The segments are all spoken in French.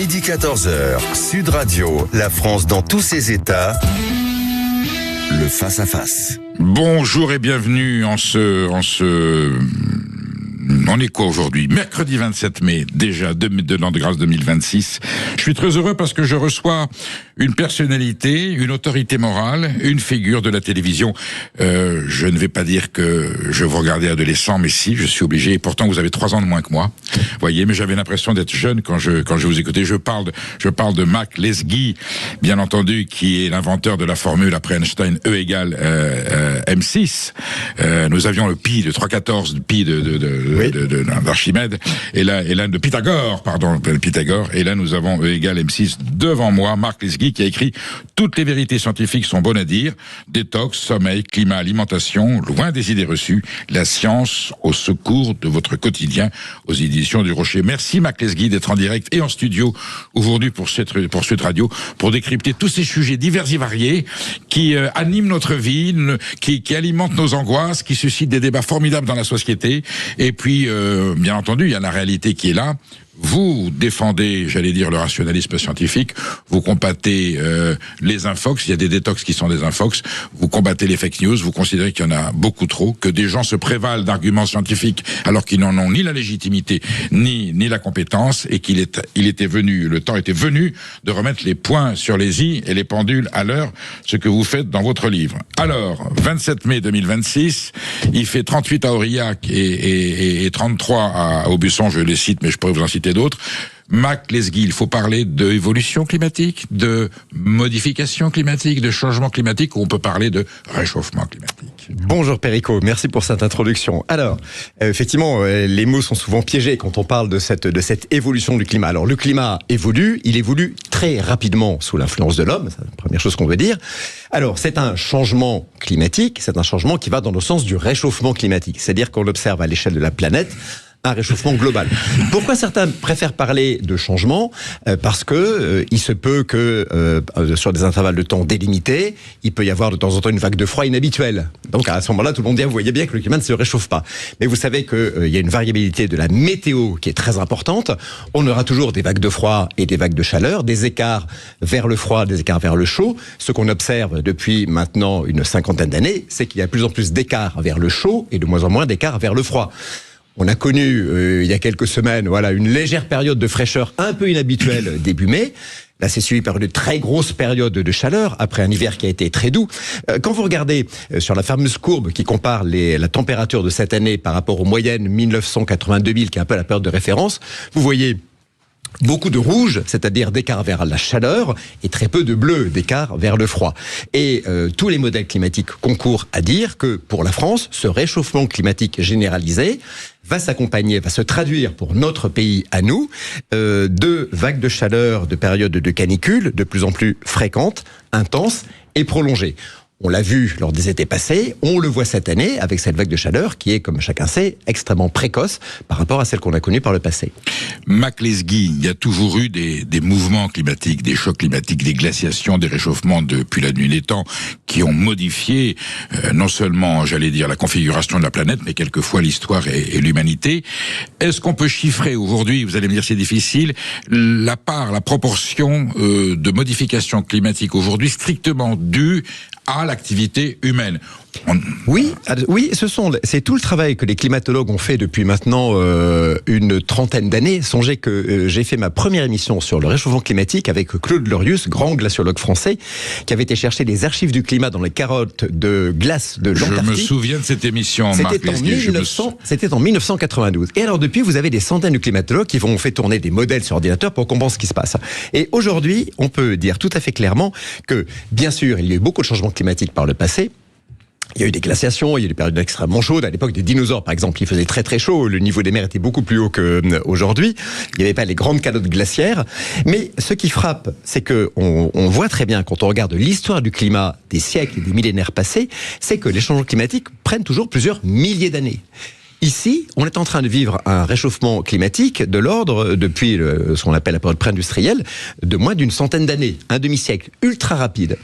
Midi 14h, Sud Radio, la France dans tous ses états, le face-à-face. Bonjour et bienvenue on est quoi aujourd'hui? Mercredi 27 mai, déjà de l'an de grâce 2026. Je suis très heureux parce que je reçois une personnalité, une autorité morale, une figure de la télévision. Je ne vais pas dire que je vous regardais adolescent, mais si, je suis obligé. Et pourtant, vous avez 3 ans de moins que moi. Voyez, mais j'avais l'impression d'être jeune quand je vous écoutais. Je parle de Mac Lesguy, bien entendu, qui est l'inventeur de la formule après Einstein, E égale M6. Nous avions le pi de 3,14, le pi d'Archimède, et là de Pythagore, et là nous avons E égale M6 devant moi, Marc Lesguy, qui a écrit « Toutes les vérités scientifiques sont bonnes à dire, détox, sommeil, climat, alimentation, loin des idées reçues, la science au secours de votre quotidien » aux éditions du Rocher. Merci Marc Lesguy d'être en direct et en studio aujourd'hui pour Sud Radio, pour décrypter tous ces sujets divers et variés qui animent notre vie, qui alimentent nos angoisses, qui suscitent des débats formidables dans la société. Et puis, bien entendu, il y a la réalité qui est là. Vous défendez, j'allais dire, le rationalisme scientifique, vous combattez les infox, il y a des détox qui sont des infox, vous combattez les fake news, vous considérez qu'il y en a beaucoup trop, que des gens se prévalent d'arguments scientifiques alors qu'ils n'en ont ni la légitimité, ni la compétence, et le temps était venu de remettre les points sur les i et les pendules à l'heure, ce que vous faites dans votre livre. Alors, 27 mai 2026, il fait 38 à Aurillac et 33 à Aubusson, je les cite, mais je pourrais vous en citer d'autres. Mac Lesguy, il faut parler d'évolution climatique, de modification climatique, de changement climatique, ou on peut parler de réchauffement climatique. Bonjour Perico, merci pour cette introduction. Alors, effectivement, les mots sont souvent piégés quand on parle de cette évolution du climat. Alors, le climat évolue, il évolue très rapidement sous l'influence de l'homme, c'est la première chose qu'on veut dire. Alors, c'est un changement climatique, c'est un changement qui va dans le sens du réchauffement climatique, c'est-à-dire qu'on observe à l'échelle de la planète un réchauffement global. Pourquoi certains préfèrent parler de changement? Parce que il se peut que sur des intervalles de temps délimités, il peut y avoir de temps en temps une vague de froid inhabituelle. Donc à ce moment-là, tout le monde dit, vous voyez bien que le climat ne se réchauffe pas. Mais vous savez qu'il y a une variabilité de la météo qui est très importante. On aura toujours des vagues de froid et des vagues de chaleur, des écarts vers le froid, des écarts vers le chaud. Ce qu'on observe depuis maintenant une 50aine d'années, c'est qu'il y a de plus en plus d'écarts vers le chaud et de moins en moins d'écarts vers le froid. On a connu, il y a quelques semaines, une légère période de fraîcheur un peu inhabituelle début mai. Là, c'est suivi par une très grosse période de chaleur, après un hiver qui a été très doux. Quand vous regardez sur la fameuse courbe qui compare la température de cette année par rapport aux moyennes 1980-2000, qui est un peu la période de référence, vous voyez beaucoup de rouge, c'est-à-dire d'écart vers la chaleur, et très peu de bleu, d'écart vers le froid. Et tous les modèles climatiques concourent à dire que pour la France, ce réchauffement climatique généralisé va s'accompagner, va se traduire pour notre pays à nous, de vagues de chaleur, de périodes de canicule de plus en plus fréquentes, intenses et prolongées. On l'a vu lors des étés passés, on le voit cette année avec cette vague de chaleur qui est, comme chacun sait, extrêmement précoce par rapport à celle qu'on a connue par le passé. Mac Lesguy, il y a toujours eu des mouvements climatiques, des chocs climatiques, des glaciations, des réchauffements depuis la nuit des temps qui ont modifié non seulement, j'allais dire, la configuration de la planète, mais quelquefois l'histoire et l'humanité. Est-ce qu'on peut chiffrer aujourd'hui, vous allez me dire c'est difficile, la proportion de modifications climatiques aujourd'hui strictement dues à l'activité humaine? Oui, c'est tout le travail que les climatologues ont fait depuis maintenant une 30aine d'années. Songez que j'ai fait ma première émission sur le réchauffement climatique avec Claude Lorius, grand glaciologue français, qui avait été chercher les archives du climat dans les carottes de glace de l'Antarctique. Je me souviens de cette émission, Marc Lesguy. C'était en 1992. Et alors depuis, vous avez des centaines de climatologues qui vont faire tourner des modèles sur ordinateur pour comprendre ce qui se passe. Et aujourd'hui, on peut dire tout à fait clairement que, bien sûr, il y a eu beaucoup de changements climatiques par le passé. Il y a eu des glaciations, il y a eu des périodes extrêmement chaudes. À l'époque des dinosaures, par exemple, il faisait très très chaud. Le niveau des mers était beaucoup plus haut qu'aujourd'hui. Il n'y avait pas les grandes calottes glaciaires. Mais ce qui frappe, c'est que on voit très bien, quand on regarde l'histoire du climat des siècles et des millénaires passés, c'est que les changements climatiques prennent toujours plusieurs milliers d'années. Ici, on est en train de vivre un réchauffement climatique de l'ordre, depuis ce qu'on appelle la période pré-industrielle, de moins d'une centaine d'années, un demi-siècle, ultra rapide.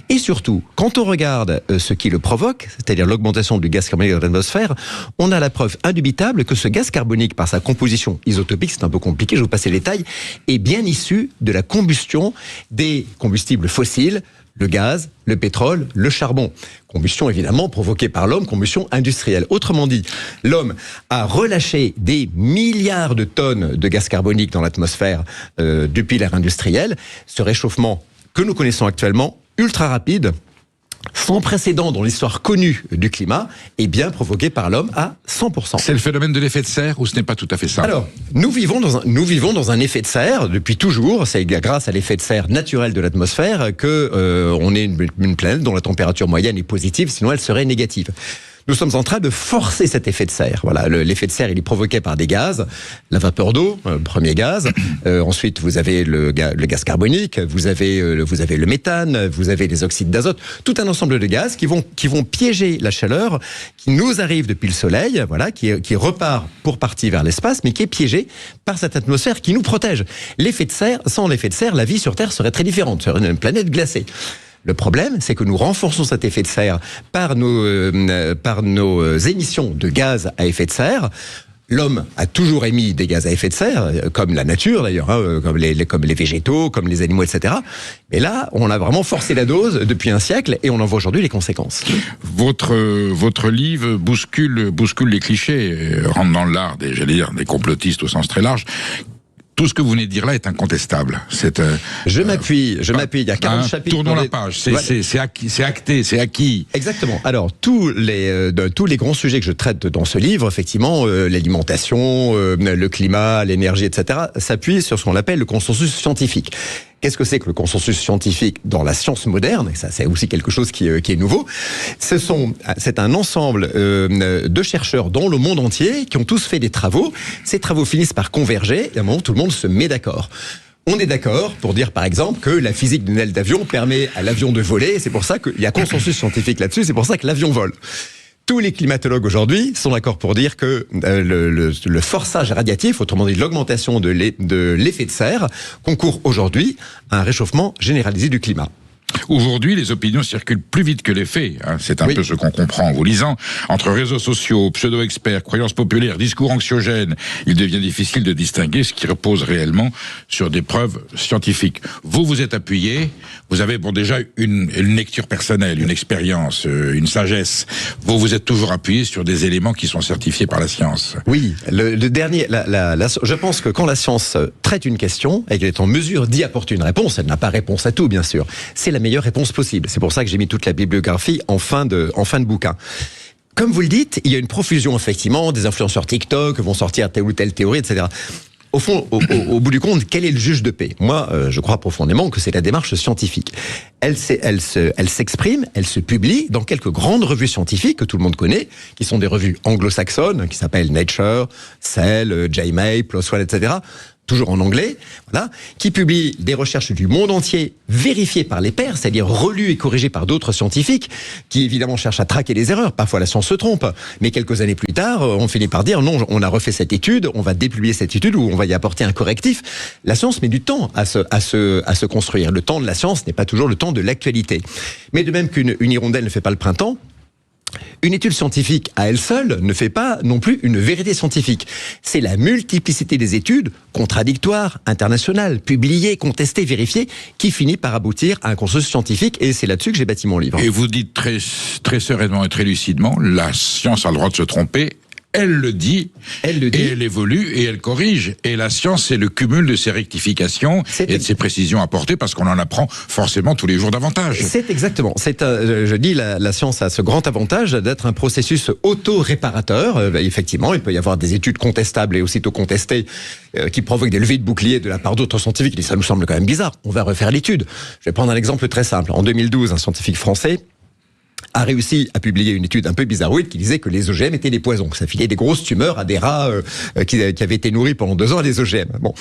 Et surtout, quand on regarde ce qui le provoque, c'est-à-dire l'augmentation du gaz carbonique dans l'atmosphère, on a la preuve indubitable que ce gaz carbonique, par sa composition isotopique, c'est un peu compliqué, je vais vous passer les détails, est bien issu de la combustion des combustibles fossiles, le gaz, le pétrole, le charbon. Combustion évidemment provoquée par l'homme, combustion industrielle. Autrement dit, l'homme a relâché des milliards de tonnes de gaz carbonique dans l'atmosphère depuis l'ère industrielle. Ce réchauffement que nous connaissons actuellement, ultra rapide, sans précédent dans l'histoire connue du climat, est bien provoqué par l'homme à 100%. C'est le phénomène de l'effet de serre ou ce n'est pas tout à fait ça? Alors, nous vivons dans un effet de serre depuis toujours. C'est grâce à l'effet de serre naturel de l'atmosphère que on est une planète dont la température moyenne est positive, sinon elle serait négative. Nous sommes en train de forcer cet effet de serre. Voilà, l'effet de serre, il est provoqué par des gaz, la vapeur d'eau, premier gaz. Ensuite, vous avez le gaz carbonique, vous avez le méthane, vous avez les oxydes d'azote, tout un ensemble de gaz qui vont piéger la chaleur qui nous arrive depuis le Soleil, voilà, qui repart pour partie vers l'espace, mais qui est piégé par cette atmosphère qui nous protège. L'effet de serre, sans l'effet de serre, la vie sur Terre serait très différente, serait une planète glacée. Le problème, c'est que nous renforçons cet effet de serre par nos émissions de gaz à effet de serre. L'homme a toujours émis des gaz à effet de serre, comme la nature d'ailleurs, hein, comme les végétaux, comme les animaux, etc. Mais là, on a vraiment forcé la dose depuis un siècle et on en voit aujourd'hui les conséquences. Votre livre bouscule les clichés, rentre dans l'art des complotistes au sens très large. Tout ce que vous venez de dire là est incontestable. Je m'appuie. Il y a 40 chapitres. Tournons la page. C'est acté, c'est acquis. Exactement. Alors, tous les grands sujets que je traite dans ce livre, effectivement, l'alimentation, le climat, l'énergie, etc., s'appuient sur ce qu'on appelle le consensus scientifique. Qu'est-ce que c'est que le consensus scientifique dans la science moderne? Et ça, c'est aussi quelque chose qui est nouveau. C'est un ensemble de chercheurs dans le monde entier qui ont tous fait des travaux. Ces travaux finissent par converger et à un moment, tout le monde se met d'accord. On est d'accord pour dire, par exemple, que la physique d'une aile d'avion permet à l'avion de voler. C'est pour ça qu'il y a consensus scientifique là-dessus. C'est pour ça que l'avion vole. Tous les climatologues aujourd'hui sont d'accord pour dire que le forçage radiatif, autrement dit l'augmentation de l'effet de serre, concourt aujourd'hui à un réchauffement généralisé du climat. Aujourd'hui, les opinions circulent plus vite que les faits. Hein. C'est un peu ce qu'on comprend en vous lisant. Entre réseaux sociaux, pseudo-experts, croyances populaires, discours anxiogènes, il devient difficile de distinguer ce qui repose réellement sur des preuves scientifiques. Vous êtes appuyé, vous avez déjà une lecture personnelle, une expérience, une sagesse. Vous êtes toujours appuyé sur des éléments qui sont certifiés par la science. Oui, le dernier, je pense que quand la science traite une question et qu'elle est en mesure d'y apporter une réponse, elle n'a pas réponse à tout, bien sûr. C'est la meilleure réponse possible. C'est pour ça que j'ai mis toute la bibliographie en fin de bouquin. Comme vous le dites, il y a une profusion, effectivement, des influenceurs TikTok vont sortir telle ou telle théorie, etc. Au fond, au bout du compte, quel est le juge de paix? Moi, je crois profondément que c'est la démarche scientifique. Elle s'exprime, elle se publie dans quelques grandes revues scientifiques que tout le monde connaît, qui sont des revues anglo-saxonnes, qui s'appellent Nature, Cell, JAMA, PLOS ONE, etc., toujours en anglais, voilà, qui publient des recherches du monde entier vérifiées par les pairs, c'est-à-dire relues et corrigées par d'autres scientifiques, qui évidemment cherchent à traquer les erreurs. Parfois la science se trompe, mais quelques années plus tard, on finit par dire non, on a refait cette étude, on va dépublier cette étude ou on va y apporter un correctif. La science met du temps à se construire. Le temps de la science n'est pas toujours le temps de l'actualité. Mais de même qu'une hirondelle ne fait pas le printemps, une étude scientifique à elle seule ne fait pas non plus une vérité scientifique. C'est la multiplicité des études, contradictoires, internationales, publiées, contestées, vérifiées, qui finit par aboutir à un consensus scientifique, et c'est là-dessus que j'ai bâti mon livre. Et vous dites très, très sereinement et très lucidement, la science a le droit de se tromper. Elle le dit, et elle évolue, et elle corrige. Et la science, c'est le cumul de ses rectifications et de ses précisions apportées, parce qu'on en apprend forcément tous les jours davantage. C'est exactement. Je dis, la science a ce grand avantage d'être un processus auto-réparateur. Effectivement, il peut y avoir des études contestables et aussitôt contestées qui provoquent des levées de boucliers de la part d'autres scientifiques. Ils disent, ça nous semble quand même bizarre, on va refaire l'étude. Je vais prendre un exemple très simple. En 2012, un scientifique français a réussi à publier une étude un peu bizarroïde qui disait que les OGM étaient des poisons, que ça filait des grosses tumeurs à des rats qui avaient été nourris pendant 2 ans à des OGM. Bon,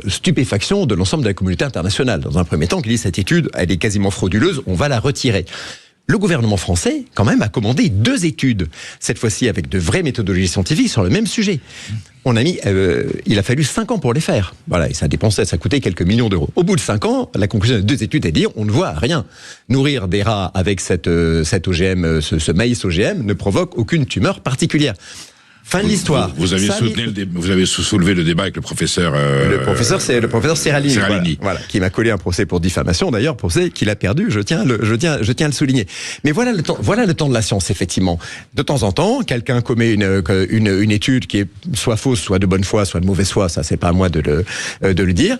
stupéfaction de l'ensemble de la communauté internationale. Dans un premier temps, qui dit cette étude, elle est quasiment frauduleuse, on va la retirer. le gouvernement français, quand même, a commandé 2 études, cette fois-ci avec de vraies méthodologies scientifiques sur le même sujet. Il a fallu 5 ans pour les faire. Voilà, et ça coûtait quelques millions d'euros. Au bout de 5 ans, la conclusion des 2 études est de dire, on ne voit rien. Nourrir des rats avec cet OGM, ce maïs OGM, ne provoque aucune tumeur particulière. Fin de l'histoire. Vous avez soulevé le débat avec le professeur. C'est le professeur Seralini. Voilà, qui m'a collé un procès pour diffamation, d'ailleurs, procès qu'il a perdu. Je tiens à le souligner. Mais voilà le temps de la science, effectivement. De temps en temps, quelqu'un commet une étude qui est soit fausse, soit de bonne foi, soit de mauvaise foi. Ça, c'est pas à moi de le dire.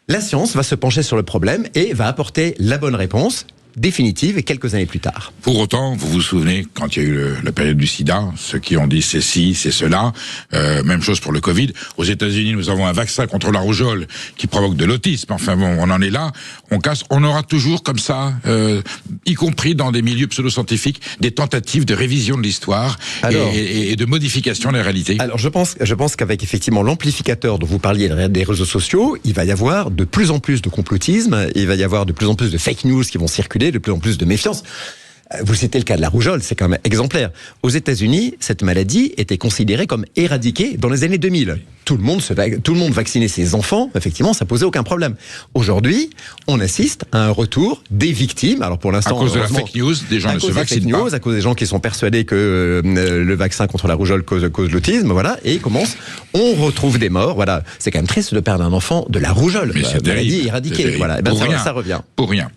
La science va se pencher sur le problème et va apporter la bonne réponse définitive et quelques années plus tard. Pour autant, vous vous souvenez, quand il y a eu la période du sida, ceux qui ont dit c'est ci, c'est cela, même chose pour le Covid. Aux États-Unis, nous avons un vaccin contre la rougeole qui provoque de l'autisme. Enfin bon, on en est là, on aura toujours comme ça, y compris dans des milieux pseudo-scientifiques, des tentatives de révision de l'histoire et de modification de la réalité. Alors je pense qu'avec effectivement l'amplificateur dont vous parliez des réseaux sociaux, il va y avoir de plus en plus de complotisme, il va y avoir de plus en plus de fake news qui vont circuler, de plus en plus de méfiance. Vous citez le cas de la rougeole, c'est quand même exemplaire. Aux États-Unis, cette maladie était considérée comme éradiquée dans les années 2000. Tout le monde vaccinait ses enfants, effectivement, ça posait aucun problème. Aujourd'hui, on assiste à un retour des victimes. Alors pour l'instant, à cause de la fake news, des gens ne se vaccinent pas. À cause des gens qui sont persuadés que le vaccin contre la rougeole cause l'autisme, voilà, et on retrouve des morts. Voilà, c'est quand même triste de perdre un enfant de la rougeole. Mais c'est maladie éradiquée. Voilà, ça revient. Pour rien.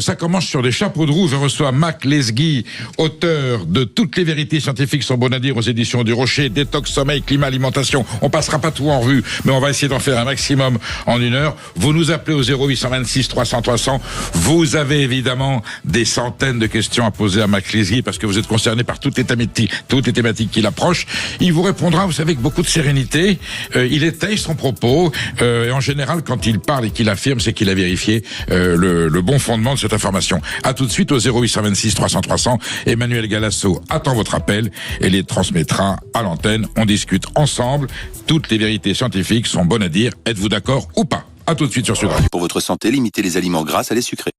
Ça commence sur des chapeaux de roue. Je reçois Mac Lesguy, auteur de Toutes les vérités scientifiques sont bonnes à dire aux éditions du Rocher, détox, sommeil, climat, alimentation. On passera pas tout en revue, mais on va essayer d'en faire un maximum en 1 heure. Vous nous appelez au 0826 300 300. Vous avez évidemment des centaines de questions à poser à Mac Lesguy parce que vous êtes concerné par toutes les thématiques qu'il approche. Il vous répondra, vous savez, avec beaucoup de sérénité. Il étaye son propos et en général, quand il parle et qu'il affirme, c'est qu'il a vérifié le bon fondement de cette information. À tout de suite au 0826 300 300. Emmanuel Galasso attend votre appel et les transmettra à l'antenne. On discute ensemble. Toutes les vérités scientifiques sont bonnes à dire. Êtes-vous d'accord ou pas? À tout de suite sur Sud Radio. Pour votre santé, limitez les aliments gras à les sucrés.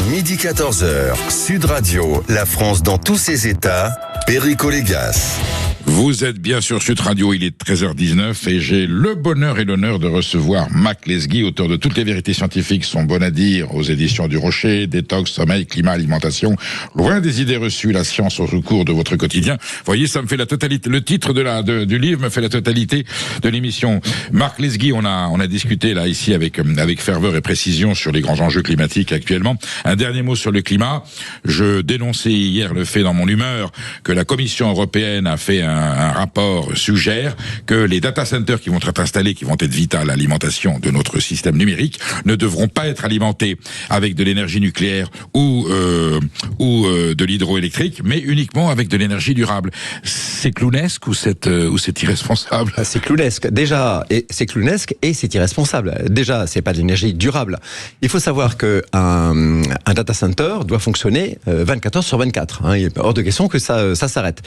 Midi 14h, Sud Radio, la France dans tous ses états, Perico Légas. Vous êtes bien sur Sud Radio, il est 13h19 et j'ai le bonheur et l'honneur de recevoir Mac Lesguy, auteur de Toutes les vérités scientifiques sont bonnes à dire aux éditions du Rocher, détox, sommeil, climat, alimentation. Loin des idées reçues, la science au secours de votre quotidien. Vous voyez, ça me fait la totalité. Le titre du livre me fait la totalité de l'émission. Mac Lesguy, on a discuté là ici avec ferveur et précision sur les grands enjeux climatiques actuellement. Un dernier mot sur le climat. Je dénonçais hier le fait dans mon humeur que la Commission européenne a fait un rapport suggère que les data centers qui vont être installés, qui vont être vitales à l'alimentation de notre système numérique, ne devront pas être alimentés avec de l'énergie nucléaire ou de l'hydroélectrique, mais uniquement avec de l'énergie durable. C'est clownesque ou c'est irresponsable? C'est clownesque. Déjà, c'est clownesque et c'est irresponsable. Déjà, c'est pas de l'énergie durable. Il faut savoir que un data center doit fonctionner 24 heures sur 24. Il est hors de question que ça s'arrête.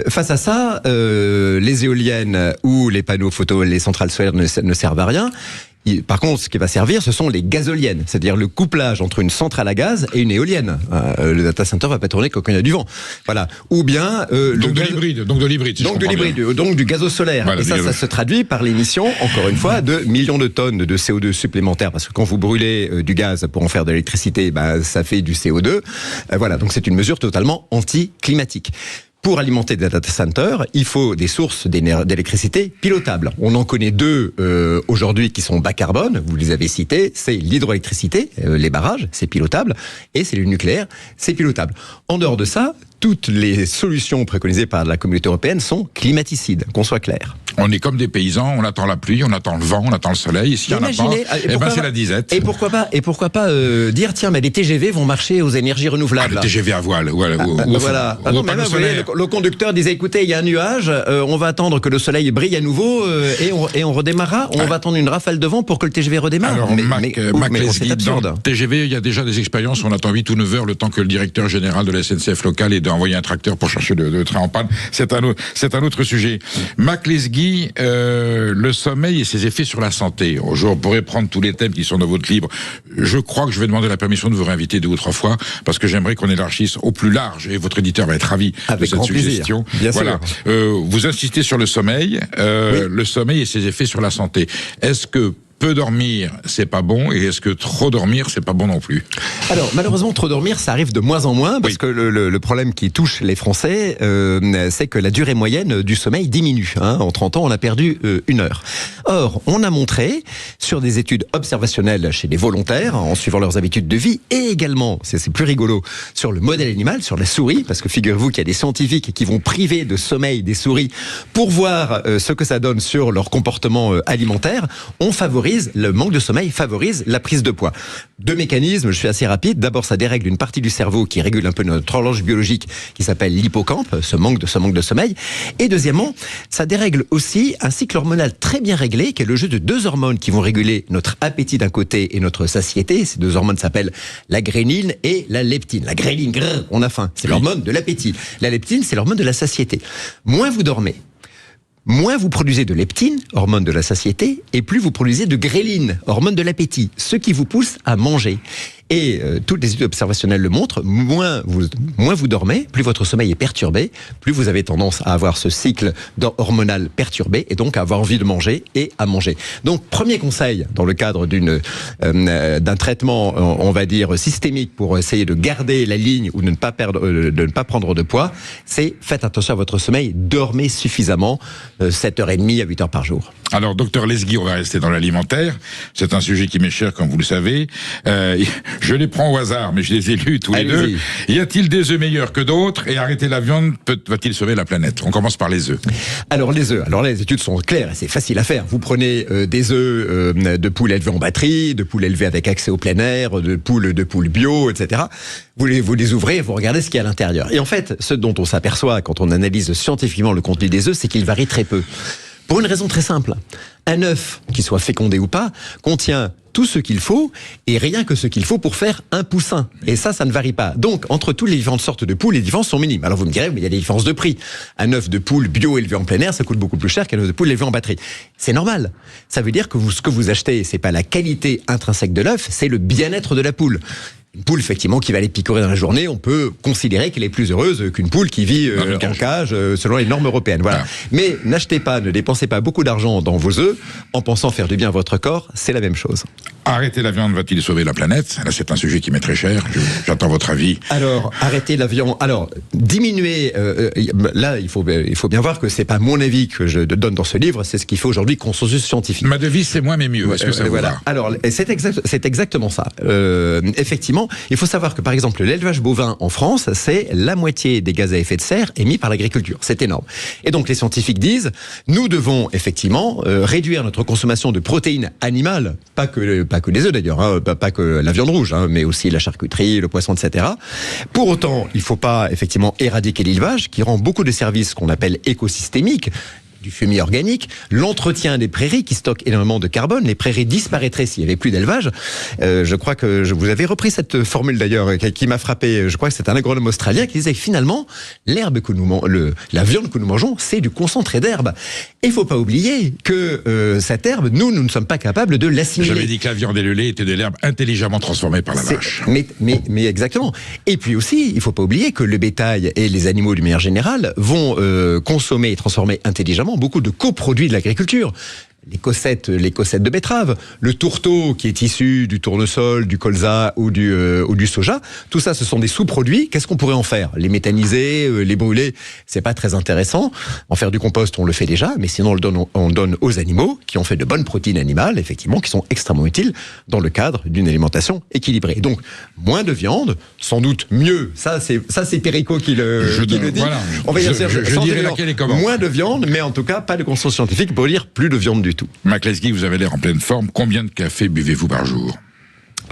Face à ça, les éoliennes ou les panneaux photo, les centrales solaires ne servent à rien. Par contre, ce qui va servir, ce sont les gazoliennes, c'est-à-dire le couplage entre une centrale à gaz et une éolienne. Le data center va pas tourner quand il y a du vent. Voilà. Ou bien donc de l'hybride. Donc du gazole solaire. Voilà, et ça se traduit par l'émission, encore une fois, de millions de tonnes de CO2 supplémentaires, parce que quand vous brûlez du gaz pour en faire de l'électricité, ça fait du CO2. Voilà. Donc c'est une mesure totalement anti-climatique. Pour alimenter des data centers, il faut des sources d'électricité pilotables. On en connaît 2 aujourd'hui qui sont bas carbone, vous les avez cités, c'est l'hydroélectricité, les barrages, c'est pilotable, et c'est le nucléaire, c'est pilotable. En dehors de ça, toutes les solutions préconisées par la communauté européenne sont climaticides, qu'on soit clair. On est comme des paysans, on attend la pluie, on attend le vent, on attend le soleil, et s'il n'y en a pas, c'est la disette. Et pourquoi pas dire, tiens, mais les TGV vont marcher aux énergies renouvelables. Les TGV à voile, voilà. Le conducteur disait, écoutez, il y a un nuage, on va attendre que le soleil brille à nouveau, et on redémarrera, on va attendre une rafale de vent pour que le TGV redémarre. Alors, Mac Lesguy, dans le TGV, il y a déjà des expériences, on attend 8 ou 9 heures, le temps que le directeur général de la SNCF locale ait envoyer un tracteur pour chercher le train en panne. C'est un autre sujet. Mac Lesguy, le sommeil et ses effets sur la santé. Je pourrais prendre tous les thèmes qui sont dans votre livre. Je crois que je vais demander la permission de vous réinviter 2 ou 3 fois, parce que j'aimerais qu'on élargisse au plus large, et votre éditeur va être ravi de cette suggestion. Bien voilà. Vous insistez sur le sommeil, le sommeil et ses effets sur la santé. Est-ce que peu dormir, c'est pas bon, et est-ce que trop dormir, c'est pas bon non plus? Alors, malheureusement, trop dormir, ça arrive de moins en moins, parce que le problème qui touche les Français, c'est que la durée moyenne du sommeil diminue. En 30 ans, on a perdu 1 heure. Or, on a montré, sur des études observationnelles chez des volontaires, en suivant leurs habitudes de vie, et également, c'est plus rigolo, sur le modèle animal, sur la souris, parce que figurez-vous qu'il y a des scientifiques qui vont priver de sommeil des souris pour voir ce que ça donne sur leur comportement alimentaire. Le manque de sommeil favorise la prise de poids. 2 mécanismes, je suis assez rapide. D'abord, ça dérègle une partie du cerveau qui régule un peu notre horloge biologique qui s'appelle l'hippocampe, ce manque de sommeil. Et deuxièmement, ça dérègle aussi un cycle hormonal très bien réglé, qui est le jeu de 2 hormones qui vont réguler notre appétit d'un côté et notre satiété. Ces 2 hormones s'appellent la gréline et la leptine. La gréline, on a faim, c'est l'hormone de l'appétit. La leptine, c'est l'hormone de la satiété. Moins vous dormez, moins vous produisez de leptine, hormone de la satiété, et plus vous produisez de gréline, hormone de l'appétit, ce qui vous pousse à manger. Et toutes les études observationnelles le montrent, moins vous dormez, plus votre sommeil est perturbé, plus vous avez tendance à avoir ce cycle hormonal perturbé, et donc à avoir envie de manger et à manger. Donc, premier conseil, dans le cadre d'un traitement, on va dire, systémique, pour essayer de garder la ligne ou de ne pas prendre de poids, c'est faites attention à votre sommeil, dormez suffisamment, 7h30 à 8h par jour. Alors, docteur Lesguy, on va rester dans l'alimentaire. C'est un sujet qui m'est cher, comme vous le savez. Je les prends au hasard, mais je les ai lus tous les deux. Y a-t-il des œufs meilleurs que d'autres? Et arrêter la viande va-t-il sauver la planète? On commence par les œufs. Alors, les œufs. Alors là, les études sont claires et c'est facile à faire. Vous prenez des œufs de poules élevées en batterie, de poules élevées avec accès au plein air, de poules bio, etc. Vous les ouvrez et vous regardez ce qu'il y a à l'intérieur. Et en fait, ce dont on s'aperçoit quand on analyse scientifiquement le contenu des œufs, c'est qu'il varie très peu. Pour une raison très simple. Un œuf, qu'il soit fécondé ou pas, contient tout ce qu'il faut, et rien que ce qu'il faut pour faire un poussin. Et ça ne varie pas. Donc, entre toutes les différentes sortes de poules, les différences sont minimes. Alors vous me direz, mais il y a des différences de prix. Un œuf de poule bio élevé en plein air, ça coûte beaucoup plus cher qu'un œuf de poule élevé en batterie. C'est normal. Ça veut dire que ce que vous achetez, c'est pas la qualité intrinsèque de l'œuf, c'est le bien-être de la poule. Une poule, effectivement, qui va aller picorer dans la journée, on peut considérer qu'elle est plus heureuse qu'une poule qui vit en cage, selon les normes européennes. Voilà. Ah. Mais n'achetez pas, ne dépensez pas beaucoup d'argent dans vos œufs en pensant faire du bien à votre corps, c'est la même chose. Arrêter la viande va-t-il sauver la planète? Là, c'est un sujet qui m'est très cher. J'attends votre avis. Alors, arrêter la viande. Alors, diminuer. Là, il faut bien voir que c'est pas mon avis que je donne dans ce livre, c'est ce qu'il fait aujourd'hui consensus scientifique. Ma devise, c'est moins mais mieux. Est-ce que ça vous va? Alors, c'est exactement ça. Effectivement, il faut savoir que, par exemple, l'élevage bovin en France, c'est la moitié des gaz à effet de serre émis par l'agriculture. C'est énorme. Et donc, les scientifiques disent, nous devons effectivement réduire notre consommation de protéines animales, pas que les œufs d'ailleurs, pas que la viande rouge, mais aussi la charcuterie, le poisson, etc. Pour autant, il ne faut pas effectivement éradiquer l'élevage, qui rend beaucoup de services qu'on appelle écosystémiques, du fumier organique, l'entretien des prairies qui stockent énormément de carbone. Les prairies disparaîtraient s'il n'y avait plus d'élevage. Je crois que vous avez repris cette formule d'ailleurs qui m'a frappé. Je crois que c'est un agronome australien qui disait que finalement, l'herbe la viande que nous mangeons, c'est du concentré d'herbe. Et il ne faut pas oublier que cette herbe, nous ne sommes pas capables de l'assimiler. J'avais dit que la viande et le lait étaient de l'herbe intelligemment transformée par la vache. Mais exactement. Et puis aussi, il ne faut pas oublier que le bétail et les animaux d'une manière générale vont consommer et transformer intelligemment beaucoup de coproduits de l'agriculture. Les cossettes de betterave, le tourteau qui est issu du tournesol, du colza ou du soja, tout ça ce sont des sous-produits. Qu'est-ce qu'on pourrait en faire? Les méthaniser, les brûler, c'est pas très intéressant. En faire du compost, on le fait déjà, mais sinon on donne aux animaux qui ont fait de bonnes protéines animales, effectivement, qui sont extrêmement utiles dans le cadre d'une alimentation équilibrée. Donc, moins de viande, sans doute mieux. Ça c'est Perico qui le dit. Voilà, on va y je dirais laquelle et comment. Moins de viande, mais en tout cas, pas de consensus scientifique pour dire plus de viande du tout. Mac Lesguy, vous avez l'air en pleine forme. Combien de café buvez-vous par jour?